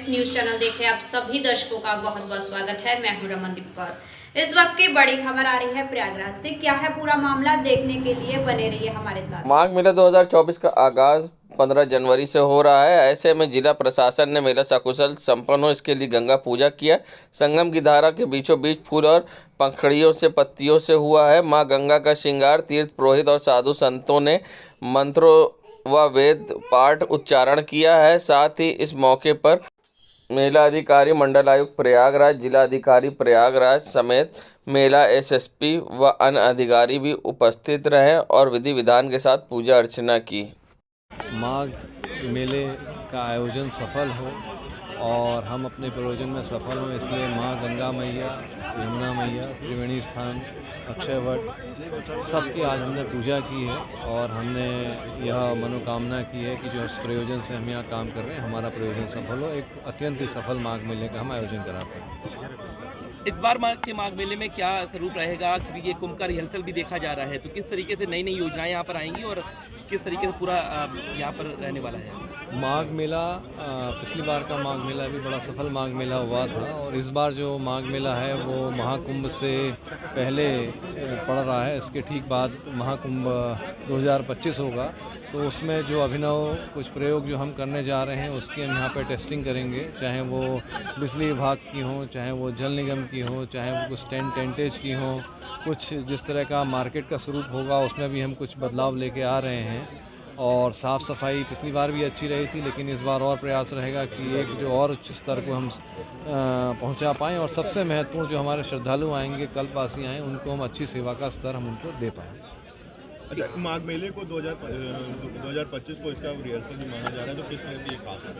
Friends, news channel देख रहे आप सभी दर्शकों का बहुत बहुत स्वागत है। मैं हूं रमनदीप कौर। इस वक्त की बड़ी खबर आ रही है प्रयागराज से। क्या है पूरा मामला, देखने के लिए बने रहिए हमारे साथ। माघ मेला 2024 का आगाज 15 जनवरी से हो रहा है। ऐसे में जिला प्रशासन ने मेला सकुशल संपन्न हो इसके लिए गंगा पूजा किया। संगम की धारा के बीचों बीच फूल और पंखड़ियों से पत्तियों से हुआ है। माँ गंगा का श्रृंगार तीर्थ पुरोहित और साधु संतों ने मंत्रों व वेद पाठ उच्चारण किया है। साथ ही इस मौके पर मेला अधिकारी मंडलायुक्त प्रयागराज, जिला अधिकारी प्रयागराज समेत मेला एसएसपी व अन्य अधिकारी भी उपस्थित रहे और विधि विधान के साथ पूजा अर्चना की। माघ मेले का आयोजन सफल हो और हम अपने प्रयोजन में सफल हों, इसलिए माँ गंगा मैया, यमुना मैया, त्रिवेणी स्थान, अक्षय वट सबकी आज हमने पूजा की है और हमने यह मनोकामना की है कि जो इस प्रयोजन से हम यहाँ काम कर रहे हैं हमारा प्रयोजन सफल हो। एक अत्यंत ही सफल माघ मेले का हम आयोजन कराते हैं। इस बार के माघ मेले में क्या स्वरूप रहेगा, क्योंकि ये कुंभ का रिहर्सल भी देखा जा रहा है, तो किस तरीके से नई नई योजनाएं यहाँ पर आएंगी और किस तरीके से पूरा यहाँ पर रहने वाला है माघ मेला? पिछली बार का माघ मेला भी बड़ा सफल माघ मेला हुआ था और इस बार जो माघ मेला है वो महाकुंभ से पहले पड़ रहा है। इसके ठीक बाद महाकुंभ 2025 होगा, तो उसमें जो अभिनव कुछ प्रयोग जो हम करने जा रहे हैं उसकी हम यहाँ पर टेस्टिंग करेंगे, चाहे वो बिजली विभाग की हो, चाहे वो जल निगम की हो, चाहे वो कुछ टेंटेज की हो, कुछ जिस तरह का मार्केट का स्वरूप होगा उसमें भी हम कुछ बदलाव लेके आ रहे हैं। और साफ़ सफाई पिछली बार भी अच्छी रही थी, लेकिन इस बार और प्रयास रहेगा कि एक जो और उच्च स्तर को हम पहुंचा पाएँ और सबसे महत्वपूर्ण जो हमारे श्रद्धालु आएंगे, कल्पवासी आएँ, उनको हम अच्छी सेवा का स्तर हम उनको दे पाएँ। अच्छा, माघ मेले को 2025 को इसका रिहर्सल भी माना जा रहा है, तो किस तरह से ये खास है?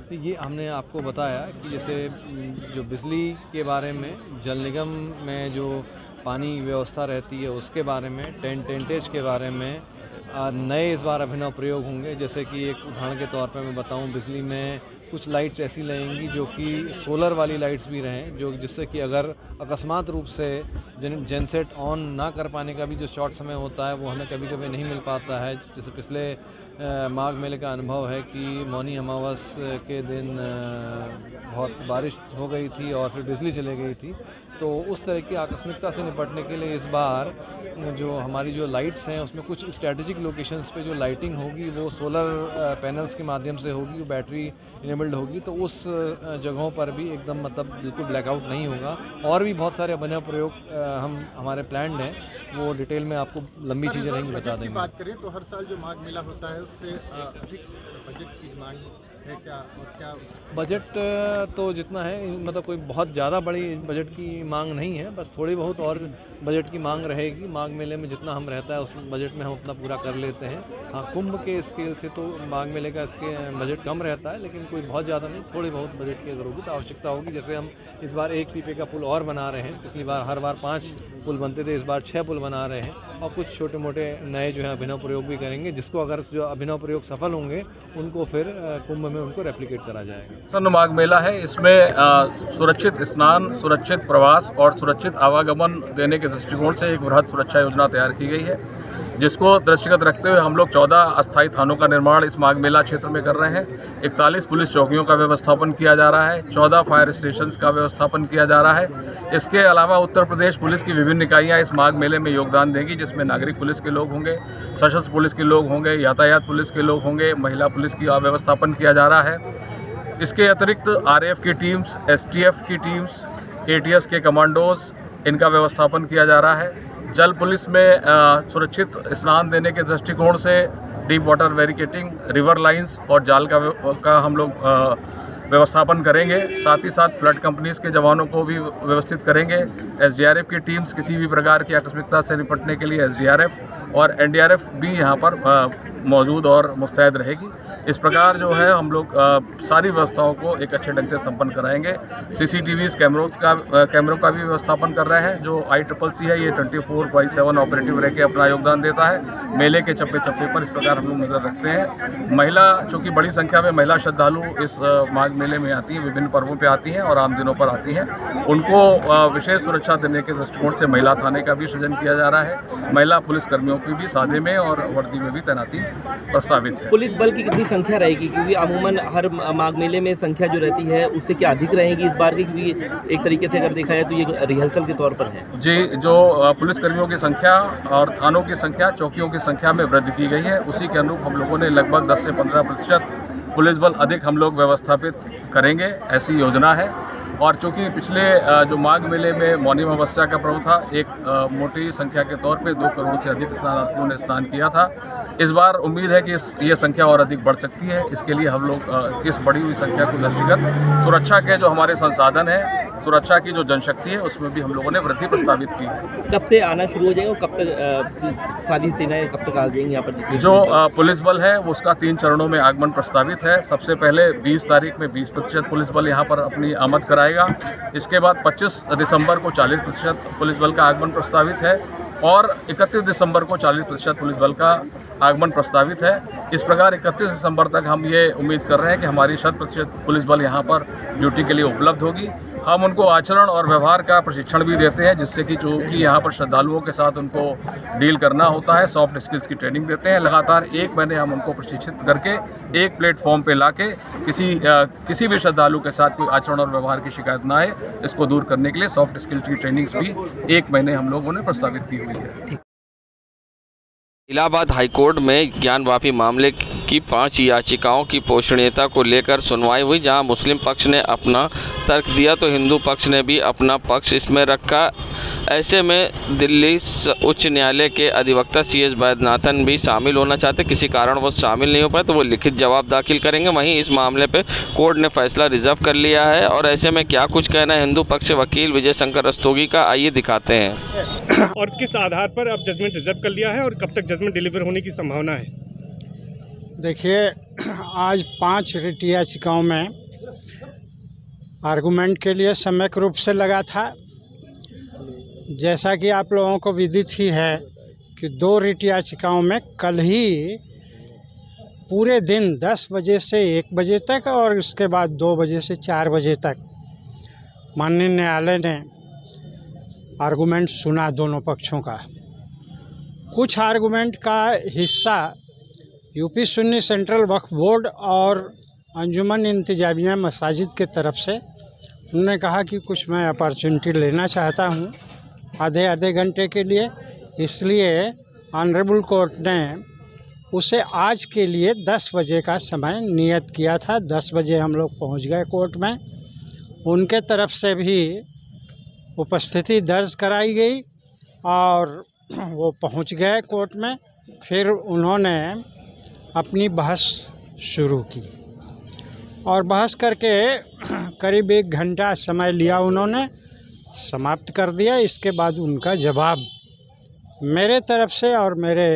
तो ये हमने आपको बताया कि जैसे जो बिजली के बारे में, जल निगम में जो पानी व्यवस्था रहती है उसके बारे में, टेंटेज के बारे में नए इस बार अभिनव प्रयोग होंगे। जैसे कि एक उदाहरण के तौर पर मैं बताऊं, बिजली में कुछ लाइट्स ऐसी लगेंगी जो कि सोलर वाली लाइट्स भी रहें, जो जिससे कि अगर अकस्मात रूप से जेनसेट ऑन ना कर पाने का भी जो शॉर्ट समय होता है वो हमें कभी कभी नहीं मिल पाता है। जैसे पिछले माघ मेले का अनुभव है कि मौनी अमावस के दिन बहुत बारिश हो गई थी और फिर बिजली चली गई थी, तो उस तरह की आकस्मिकता से निपटने के लिए इस बार जो हमारी जो लाइट्स हैं उसमें कुछ स्ट्रैटेजिक लोकेशंस पे जो लाइटिंग होगी वो सोलर पैनल्स के माध्यम से होगी, वो बैटरी इनेबल्ड होगी, तो उस जगहों पर भी एकदम मतलब बिल्कुल ब्लैकआउट नहीं होगा। और भी बहुत सारे अभिनव प्रयोग हमारे प्लान्ड हैं, वो डिटेल में आपको लंबी चीज़ें नहीं बता देंगे। बात करें तो हर साल जो माघ मेला होता है उससे अधिक बजट की मांग है क्या, और क्या बजट तो जितना है, मतलब कोई बहुत ज़्यादा बड़ी बजट की मांग नहीं है, बस थोड़ी बहुत और बजट की मांग रहेगी। माघ मेले में जितना हम रहता है उस बजट में हम अपना पूरा कर लेते हैं। हाँ, कुंभ के स्केल से तो माघ मेले का इसके बजट कम रहता है, लेकिन कोई बहुत ज़्यादा नहीं, थोड़ी बहुत बजट की अगर होगी तो आवश्यकता होगी। जैसे हम इस बार 1 पीपे का पुल और बना रहे हैं, पिछली बार हर बार 5 पुल बनते थे, इस बार 6 पुल बना रहे हैं और कुछ छोटे मोटे नए जो है अभिनव प्रयोग भी करेंगे, जिसको अगर जो अभिनव प्रयोग सफल होंगे उनको फिर कुंभ में उनको रेप्लिकेट करा जाएगा। सन माघ मेला है, इसमें सुरक्षित स्नान, सुरक्षित प्रवास और सुरक्षित आवागमन देने के दृष्टिकोण से एक बृहद सुरक्षा योजना तैयार की गई है, जिसको दृष्टिगत रखते हुए हम लोग 14 अस्थायी थानों का निर्माण इस माघ मेला क्षेत्र में कर रहे हैं। 41 पुलिस चौकियों का व्यवस्थापन किया जा रहा है, 14 फायर स्टेशंस का व्यवस्थापन किया जा रहा है। इसके अलावा उत्तर प्रदेश पुलिस की विभिन्न इकाइयाँ इस माघ मेले में योगदान देंगी, जिसमें नागरिक पुलिस के लोग होंगे, सशस्त्र पुलिस के लोग होंगे, यातायात पुलिस के लोग होंगे, महिला पुलिस की व्यवस्थापन किया जा रहा है। इसके अतिरिक्त आरएएफ की टीम्स, एसटीएफ की टीम्स, एटीएस के कमांडोज, इनका व्यवस्थापन किया जा रहा है। जल पुलिस में सुरक्षित स्नान देने के दृष्टिकोण से deep water barricading, river lines और जाल का हम लोग व्यवस्थापन करेंगे। साथ ही साथ फ्लड कंपनीज के जवानों को भी व्यवस्थित करेंगे। एसडीआरएफ की टीम्स किसी भी प्रकार की आकस्मिकता से निपटने के लिए एसडीआरएफ और एनडीआरएफ भी यहाँ पर मौजूद और मुस्तैद रहेगी। इस प्रकार जो है हम लोग सारी व्यवस्थाओं को एक अच्छे ढंग से संपन्न कराएंगे। सीसीटीवीज़ कैमरों का भी व्यवस्थापन कर रहे हैं। जो ICCC है ये 24/7 ऑपरेटिव रह के अपना योगदान देता है। मेले के चप्पे चप्पे पर इस प्रकार हम लोग नज़र रखते हैं। महिला, चूँकि बड़ी संख्या में महिला श्रद्धालु इस माघ मेले में आती हैं, विभिन्न पर्वों पर आती हैं और आम दिनों पर आती हैं, उनको विशेष सुरक्षा देने के दृष्टिकोण से महिला थाने का भी सृजन किया जा रहा है। महिला पुलिसकर्मियों की भी सादे में और वर्दी में भी तैनाती प्रस्तावित है। पुलिस बल की कितनी संख्या रहेगी? क्योंकि अमूमन हर माघ मेले में संख्या जो रहती है उससे क्या अधिक रहेगी इस बार की? क्योंकि एक तरीके से अगर देखा जाए तो ये रिहर्सल के तौर पर है। जी, जो पुलिसकर्मियों की संख्या और थानों की संख्या, चौकियों की संख्या में वृद्धि की गई है, उसी के अनुरूप हम लोगों ने लगभग 10 से 15% पुलिस बल अधिक हम लोग व्यवस्थापित करेंगे, ऐसी योजना है। और चूँकि पिछले जो माघ मेले में मौनी अमावस्या का पर्व था, एक मोटी संख्या के तौर पे 2 करोड़ से अधिक स्नानार्थियों ने स्नान किया था। इस बार उम्मीद है कि ये संख्या और अधिक बढ़ सकती है। इसके लिए हम लोग इस बढ़ी हुई संख्या को दृष्टिगत सुरक्षा के जो हमारे संसाधन हैं, सुरक्षा की जो जनशक्ति है, उसमें भी हम लोगों ने वृद्धि प्रस्तावित की है। कब से आना शुरू हो जाएगा और कब तक सारी सेनाएं कब तक आ जाएंगी यहाँ पर? जो पुलिस बल है उसका 3 चरणों में आगमन प्रस्तावित है। सबसे पहले 20 तारीख में 20% पुलिस बल यहाँ पर अपनी आमद कराएगा। इसके बाद 25 दिसंबर को 40% पुलिस बल का आगमन प्रस्तावित है और 31 दिसंबर को 40% पुलिस बल का आगमन प्रस्तावित है। इस प्रकार 31 दिसंबर तक हम ये उम्मीद कर रहे हैं कि हमारी 100% पुलिस बल यहाँ पर ड्यूटी के लिए उपलब्ध होगी। हम उनको आचरण और व्यवहार का प्रशिक्षण भी देते हैं, जिससे कि जो कि यहाँ पर श्रद्धालुओं के साथ उनको डील करना होता है, सॉफ्ट स्किल्स की ट्रेनिंग देते हैं। लगातार 1 महीने हम उनको प्रशिक्षित करके एक प्लेटफॉर्म पे लाके किसी भी श्रद्धालु के साथ कोई आचरण और व्यवहार की शिकायत ना आए, इसको दूर करने के लिए सॉफ्ट स्किल्स की ट्रेनिंग्स भी 1 महीने हम लोगों ने प्रस्तावित की हुई है। इलाहाबाद हाईकोर्ट में ज्ञानवापी मामले की 5 याचिकाओं की पोषणीयता को लेकर सुनवाई हुई, जहां मुस्लिम पक्ष ने अपना तर्क दिया तो हिंदू पक्ष ने भी अपना पक्ष इसमें रखा। ऐसे में दिल्ली उच्च न्यायालय के अधिवक्ता CS वैद्यनाथन भी शामिल होना चाहते, किसी कारण वो शामिल नहीं हो पाए तो वो लिखित जवाब दाखिल करेंगे। वहीं इस मामले पे कोर्ट ने फैसला रिजर्व कर लिया है और ऐसे में क्या कुछ कहना है हिंदू पक्ष वकील विजय शंकर रस्तोगी का, आइए दिखाते हैं। और किस आधार पर अब जजमेंट रिजर्व कर लिया है और कब तक जजमेंट डिलीवर होने की संभावना है? देखिए, आज 5 रिट याचिकाओं में आर्गूमेंट के लिए सम्यक रूप से लगा था। जैसा कि आप लोगों को विदित ही है कि 2 रिट याचिकाओं में कल ही पूरे दिन 10 बजे से 1 बजे तक और उसके बाद 2 बजे से 4 बजे तक माननीय न्यायालय ने आर्गूमेंट सुना दोनों पक्षों का। कुछ आर्गूमेंट का हिस्सा यूपी सुन्नी सेंट्रल वक्फ बोर्ड और अंजुमन इंतजामिया मसाजिद के तरफ से उन्होंने कहा कि कुछ मैं अपॉर्चुनिटी लेना चाहता हूं आधे घंटे के लिए, इसलिए ऑनरेबल कोर्ट ने उसे आज के लिए 10 बजे का समय नियत किया था। 10 बजे हम लोग पहुंच गए कोर्ट में। उनके तरफ से भी उपस्थिति दर्ज कराई गई और वो पहुंच गए कोर्ट में। फिर उन्होंने अपनी बहस शुरू की और बहस करके करीब 1 घंटा समय लिया, उन्होंने समाप्त कर दिया। इसके बाद उनका जवाब मेरे तरफ से और मेरे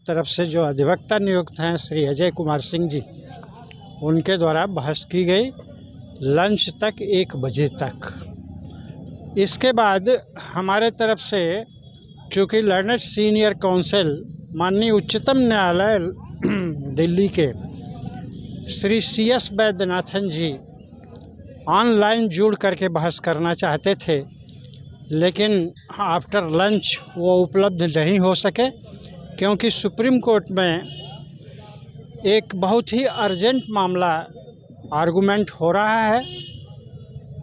तरफ से जो अधिवक्ता नियुक्त हैं श्री अजय कुमार सिंह जी, उनके द्वारा बहस की गई लंच तक 1 बजे तक। इसके बाद हमारे तरफ से चूँकि लर्नेड सीनियर काउंसिल माननीय उच्चतम न्यायालय दिल्ली के श्री CS वैद्यनाथन जी ऑनलाइन जुड़ करके बहस करना चाहते थे, लेकिन आफ्टर लंच वो उपलब्ध नहीं हो सके, क्योंकि सुप्रीम कोर्ट में एक बहुत ही अर्जेंट मामला आर्गूमेंट हो रहा है,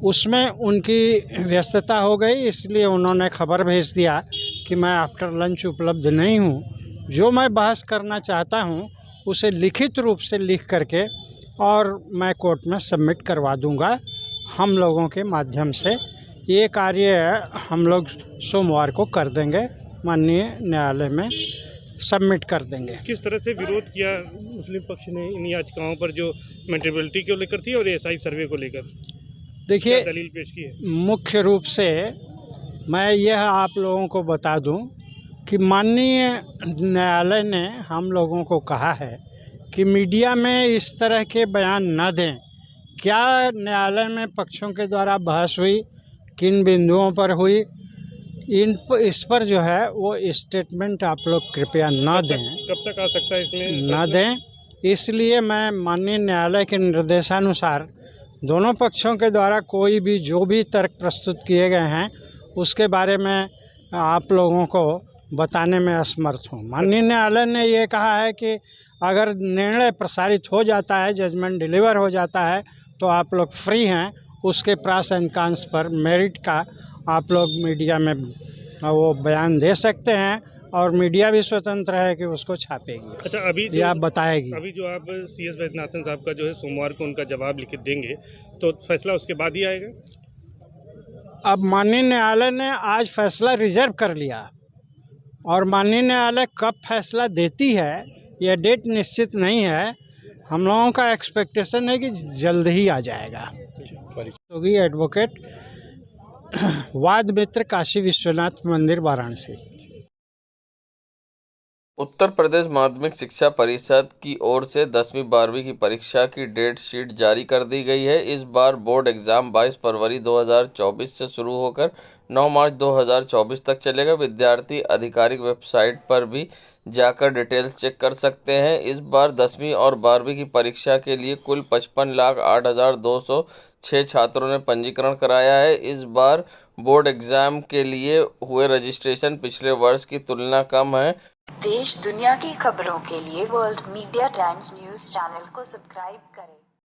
उसमें उनकी व्यस्तता हो गई। इसलिए उन्होंने खबर भेज दिया कि मैं आफ्टर लंच उपलब्ध नहीं हूँ। जो मैं बहस करना चाहता हूँ उसे लिखित रूप से लिख करके और मैं कोर्ट में सबमिट करवा दूँगा हम लोगों के माध्यम से। ये कार्य हम लोग सोमवार को कर देंगे, माननीय न्यायालय में सबमिट कर देंगे। किस तरह से विरोध किया मुस्लिम पक्ष ने इन याचिकाओं पर जो मेटेरियलिटी को लेकर थी और SI सर्वे को लेकर? देखिए, दलील पेश की है? मुख्य रूप से मैं यह आप लोगों को बता दूं कि माननीय न्यायालय ने हम लोगों को कहा है कि मीडिया में इस तरह के बयान न दें। क्या न्यायालय में पक्षों के द्वारा बहस हुई, किन बिंदुओं पर हुई, इस पर जो है वो स्टेटमेंट आप लोग कृपया न दें। कब तक आ सकता है इसमें? न दें। इसलिए मैं माननीय न्यायालय के निर्देशानुसार दोनों पक्षों के द्वारा कोई भी जो भी तर्क प्रस्तुत किए गए हैं उसके बारे में आप लोगों को बताने में असमर्थ हूँ। माननीय न्यायालय ने ये कहा है कि अगर निर्णय प्रसारित हो जाता है, जजमेंट डिलीवर हो जाता है, तो आप लोग फ्री हैं उसके प्रास एंड कांस पर मेरिट का आप लोग मीडिया में वो बयान दे सकते हैं और मीडिया भी स्वतंत्र है कि उसको छापेगी। अच्छा, अभी या बताएगी। अभी जो आप CS वैद्यनाथन साहब का जो है सोमवार को उनका जवाब लिखित देंगे, तो फैसला उसके बाद ही आएगा? अब माननीय न्यायालय ने आज फैसला रिजर्व कर लिया और माननीय न्यायालय कब फैसला देती है यह डेट निश्चित नहीं है। हम लोगों का एक्सपेक्टेशन है कि जल्द ही आ जाएगा। तो एडवोकेट वाद मित्र काशी विश्वनाथ मंदिर वाराणसी। उत्तर प्रदेश माध्यमिक शिक्षा परिषद की ओर से 10वीं 12वीं की परीक्षा की डेट शीट जारी कर दी गई है। इस बार बोर्ड एग्ज़ाम 22 फरवरी 2024 से शुरू होकर 9 मार्च 2024 तक चलेगा। विद्यार्थी आधिकारिक वेबसाइट पर भी जाकर डिटेल्स चेक कर सकते हैं। इस बार 10वीं और 12वीं की परीक्षा के लिए कुल 55,08,206 छात्रों ने पंजीकरण कराया है। इस बार बोर्ड एग्ज़ाम के लिए हुए रजिस्ट्रेशन पिछले वर्ष की तुलना कम है। देश दुनिया की खबरों के लिए world media times news channel को सब्सक्राइब करें।